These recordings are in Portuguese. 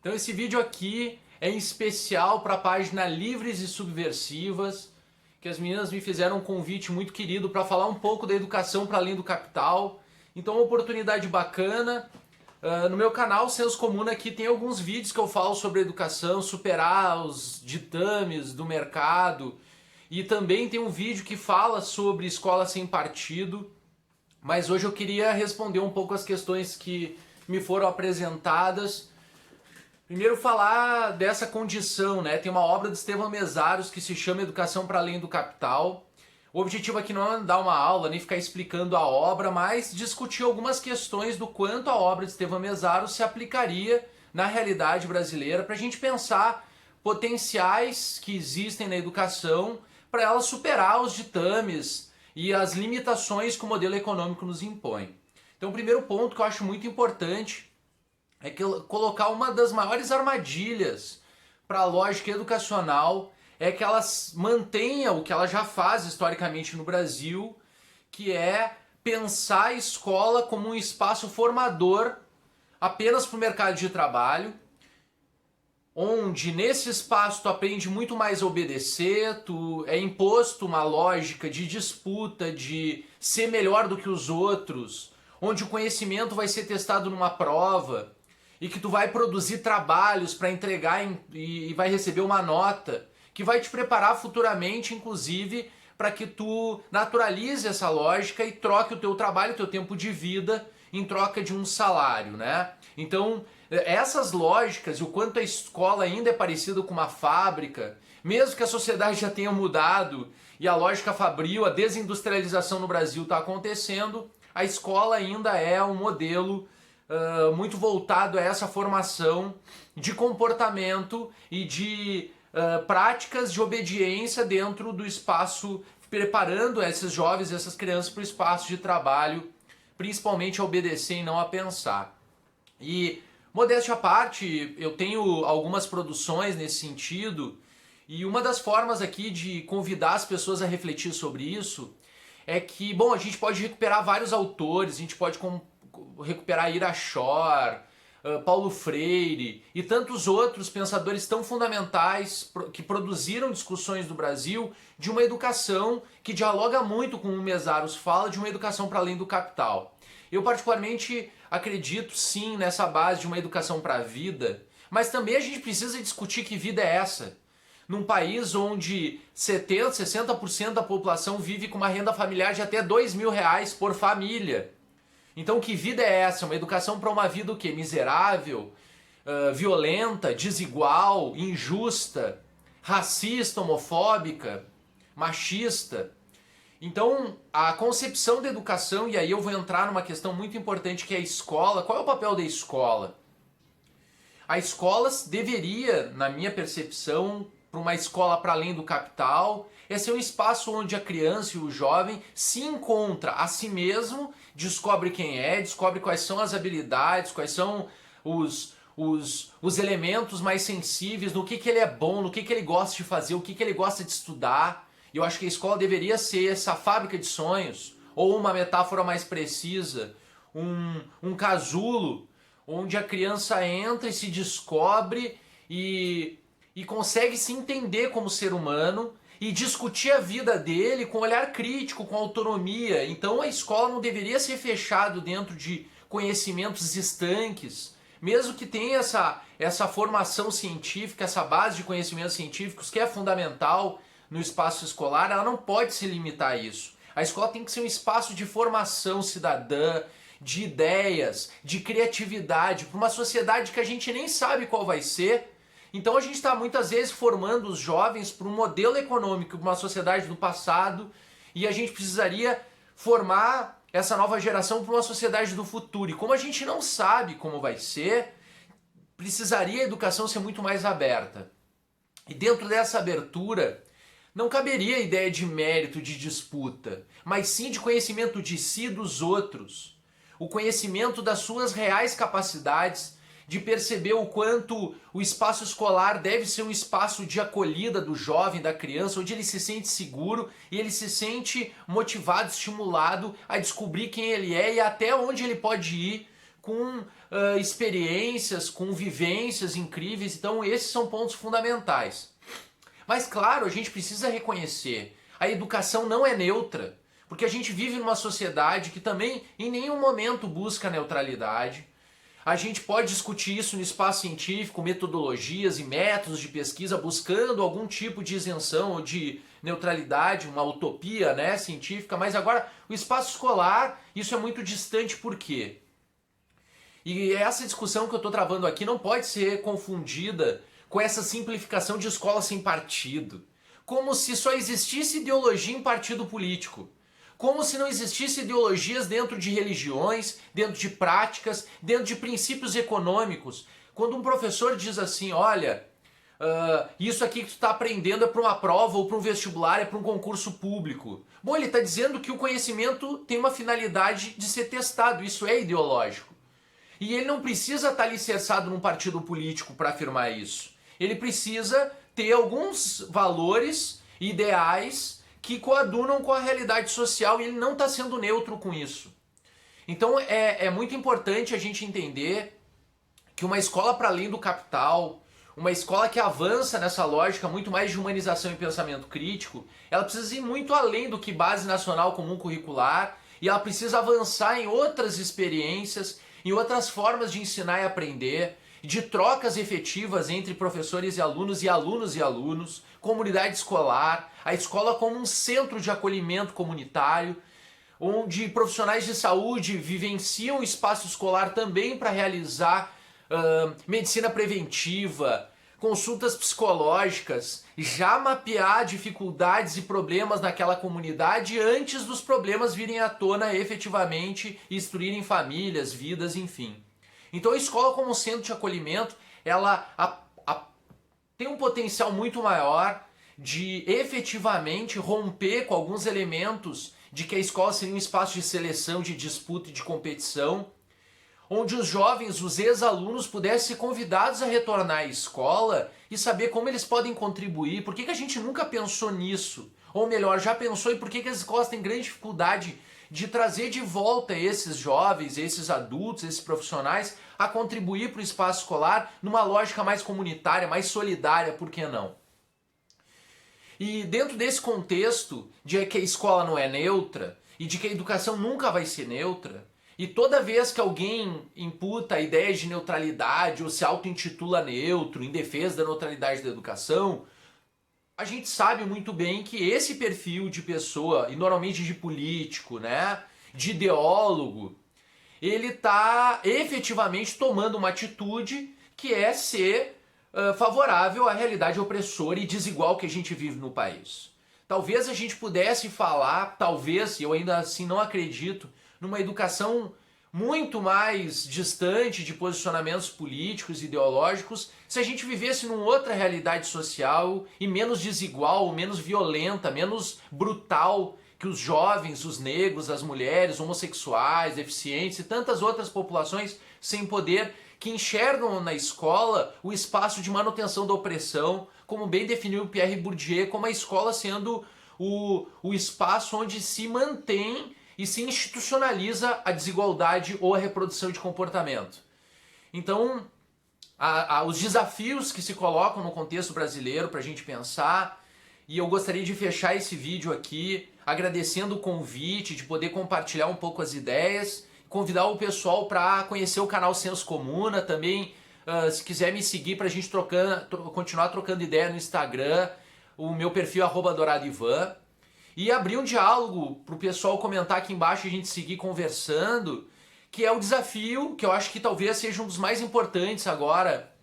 Então esse vídeo aqui é em especial para a página Livres e Subversivas, que as meninas me fizeram um convite muito querido para falar um pouco da educação para além do capital. Então uma oportunidade bacana. No meu canal Senso Comum aqui tem alguns vídeos que eu falo sobre educação, superar os ditames do mercado. E também tem um vídeo que fala sobre escola sem partido. Mas hoje eu queria responder um pouco as questões que me foram apresentadas. Primeiro falar dessa condição, né? Tem uma obra de Estevão Mesaros que se chama Educação para Além do Capital. O objetivo aqui não é dar uma aula, nem ficar explicando a obra, mas discutir algumas questões do quanto a obra de Estevão Mesaros se aplicaria na realidade brasileira, para a gente pensar potenciais que existem na educação para ela superar os ditames e as limitações que o modelo econômico nos impõe. Então o primeiro ponto que eu acho muito importante é que colocar uma das maiores armadilhas para a lógica educacional é que ela mantenha o que ela já faz historicamente no Brasil, que é pensar a escola como um espaço formador apenas para o mercado de trabalho, onde nesse espaço tu aprende muito mais a obedecer, é imposto uma lógica de disputa, de ser melhor do que os outros, onde o conhecimento vai ser testado numa prova e que tu vai produzir trabalhos para entregar e vai receber uma nota que vai te preparar futuramente, inclusive, para que tu naturalize essa lógica e troque o teu trabalho, o teu tempo de vida em troca de um salário, né? Então, essas lógicas e o quanto a escola ainda é parecida com uma fábrica, mesmo que a sociedade já tenha mudado e a lógica fabril, a desindustrialização no Brasil está acontecendo, a escola ainda é um modelo muito voltado a essa formação de comportamento e de práticas de obediência dentro do espaço, preparando esses jovens, essas crianças para o espaço de trabalho, principalmente a obedecer e não a pensar. E, modéstia à parte, eu tenho algumas produções nesse sentido, e uma das formas aqui de convidar as pessoas a refletir sobre isso é que, bom, a gente pode recuperar vários autores, a gente pode recuperar Ira Shor, Paulo Freire e tantos outros pensadores tão fundamentais que produziram discussões do Brasil de uma educação que dialoga muito com o Mesaros fala, de uma educação para além do capital. Eu particularmente acredito sim nessa base de uma educação para a vida, mas também a gente precisa discutir que vida é essa. Num país onde 70%, 60% da população vive com uma renda familiar de até R$2.000 por família. Então que vida é essa? Uma educação para uma vida o quê? Miserável, violenta, desigual, injusta, racista, homofóbica, machista. Então a concepção da educação, e aí eu vou entrar numa questão muito importante que é a escola. Qual é o papel da escola? A escola deveria, na minha percepção, para uma escola para além do capital, é ser um espaço onde a criança e o jovem se encontra a si mesmo, descobre quem é, descobre quais são as habilidades, quais são os elementos mais sensíveis, no que ele é bom, no que ele gosta de fazer, o que ele gosta de estudar. E eu acho que a escola deveria ser essa fábrica de sonhos, ou uma metáfora mais precisa, um casulo, onde a criança entra e se descobre e consegue se entender como ser humano e discutir a vida dele com olhar crítico, com autonomia. Então a escola não deveria ser fechado dentro de conhecimentos estanques, mesmo que tenha essa formação científica, essa base de conhecimentos científicos que é fundamental no espaço escolar, ela não pode se limitar a isso. A escola tem que ser um espaço de formação cidadã, de ideias, de criatividade, para uma sociedade que a gente nem sabe qual vai ser. Então a gente está muitas vezes formando os jovens para um modelo econômico de uma sociedade do passado, e a gente precisaria formar essa nova geração para uma sociedade do futuro. E como a gente não sabe como vai ser, precisaria a educação ser muito mais aberta. E dentro dessa abertura, não caberia a ideia de mérito, de disputa, mas sim de conhecimento de si e dos outros. O conhecimento das suas reais capacidades, de perceber o quanto o espaço escolar deve ser um espaço de acolhida do jovem, da criança, onde ele se sente seguro e ele se sente motivado, estimulado a descobrir quem ele é e até onde ele pode ir com experiências, com vivências incríveis. Então esses são pontos fundamentais. Mas claro, a gente precisa reconhecer, a educação não é neutra, porque a gente vive numa sociedade que também em nenhum momento busca neutralidade. A gente pode discutir isso no espaço científico, metodologias e métodos de pesquisa, buscando algum tipo de isenção ou de neutralidade, uma utopia, né, científica, mas agora o espaço escolar, isso é muito distante. Por quê? E essa discussão que eu estou travando aqui não pode ser confundida com essa simplificação de escola sem partido, como se só existisse ideologia em partido político. Como se não existisse ideologias dentro de religiões, dentro de práticas, dentro de princípios econômicos. Quando um professor diz assim, olha, isso aqui que tu está aprendendo é para uma prova ou para um vestibular, é para um concurso público. Bom, ele está dizendo que o conhecimento tem uma finalidade de ser testado, isso é ideológico. E ele não precisa estar alicerçado num partido político para afirmar isso. Ele precisa ter alguns valores, ideais, que coadunam com a realidade social, e ele não está sendo neutro com isso. Então é muito importante a gente entender que uma escola para além do capital, uma escola que avança nessa lógica muito mais de humanização e pensamento crítico, ela precisa ir muito além do que base nacional comum curricular, e ela precisa avançar em outras experiências, em outras formas de ensinar e aprender, de trocas efetivas entre professores e alunos, comunidade escolar, a escola como um centro de acolhimento comunitário, onde profissionais de saúde vivenciam o espaço escolar também para realizar medicina preventiva, consultas psicológicas, já mapear dificuldades e problemas naquela comunidade antes dos problemas virem à tona efetivamente e destruírem famílias, vidas, enfim. Então a escola como centro de acolhimento, ela tem um potencial muito maior de efetivamente romper com alguns elementos de que a escola seria um espaço de seleção, de disputa e de competição, onde os jovens, os ex-alunos pudessem ser convidados a retornar à escola e saber como eles podem contribuir. Por que a gente nunca pensou nisso? Ou melhor, já pensou, e por que as escolas têm grande dificuldade de trazer de volta esses jovens, esses adultos, esses profissionais a contribuir para o espaço escolar numa lógica mais comunitária, mais solidária, por que não? E dentro desse contexto de que a escola não é neutra e de que a educação nunca vai ser neutra, e toda vez que alguém imputa a ideia de neutralidade ou se auto-intitula neutro em defesa da neutralidade da educação, a gente sabe muito bem que esse perfil de pessoa, e normalmente de político, né, de ideólogo, ele está efetivamente tomando uma atitude que é ser favorável à realidade opressora e desigual que a gente vive no país. Talvez a gente pudesse falar, talvez, e eu ainda assim não acredito, numa educação muito mais distante de posicionamentos políticos e ideológicos, se a gente vivesse numa outra realidade social e menos desigual, menos violenta, menos brutal que os jovens, os negros, as mulheres, homossexuais, deficientes e tantas outras populações sem poder que enxergam na escola o espaço de manutenção da opressão, como bem definiu Pierre Bourdieu, como a escola sendo o espaço onde se mantém e se institucionaliza a desigualdade ou a reprodução de comportamento. Então, os desafios que se colocam no contexto brasileiro para a gente pensar, e eu gostaria de fechar esse vídeo aqui agradecendo o convite, de poder compartilhar um pouco as ideias, convidar o pessoal para conhecer o canal Senso Comuna, também se quiser me seguir para a gente continuar trocando ideia no Instagram, o meu perfil é @douradivan, e abrir um diálogo para o pessoal comentar aqui embaixo e a gente seguir conversando, que é o desafio que eu acho que talvez seja um dos mais importantes agora,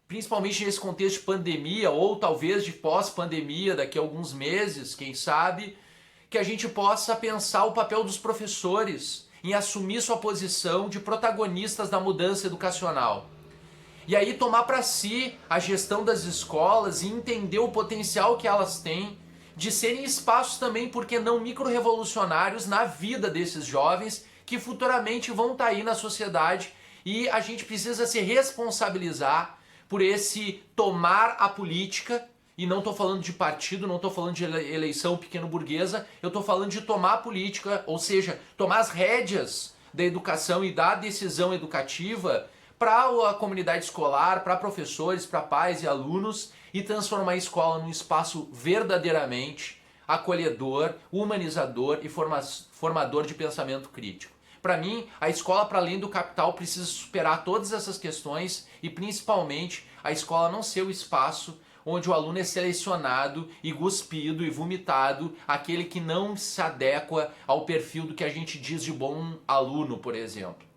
principalmente nesse contexto de pandemia, ou talvez de pós-pandemia, daqui a alguns meses, quem sabe, que a gente possa pensar o papel dos professores em assumir sua posição de protagonistas da mudança educacional. E aí tomar para si a gestão das escolas e entender o potencial que elas têm de serem espaços também, porque não micro-revolucionários na vida desses jovens que futuramente vão estar aí na sociedade, e a gente precisa se responsabilizar por esse tomar a política, e não estou falando de partido, não estou falando de eleição pequeno-burguesa, eu estou falando de tomar a política, ou seja, tomar as rédeas da educação e da decisão educativa para a comunidade escolar, para professores, para pais e alunos, e transformar a escola num espaço verdadeiramente acolhedor, humanizador e formador de pensamento crítico. Para mim, a escola para além do capital precisa superar todas essas questões e principalmente a escola não ser o espaço onde o aluno é selecionado e cuspido e vomitado, aquele que não se adequa ao perfil do que a gente diz de bom aluno, por exemplo.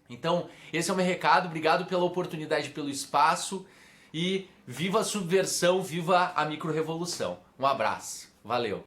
Então, esse é o meu recado, obrigado pela oportunidade, pelo espaço e viva a subversão, viva a micro-revolução. Um abraço, valeu!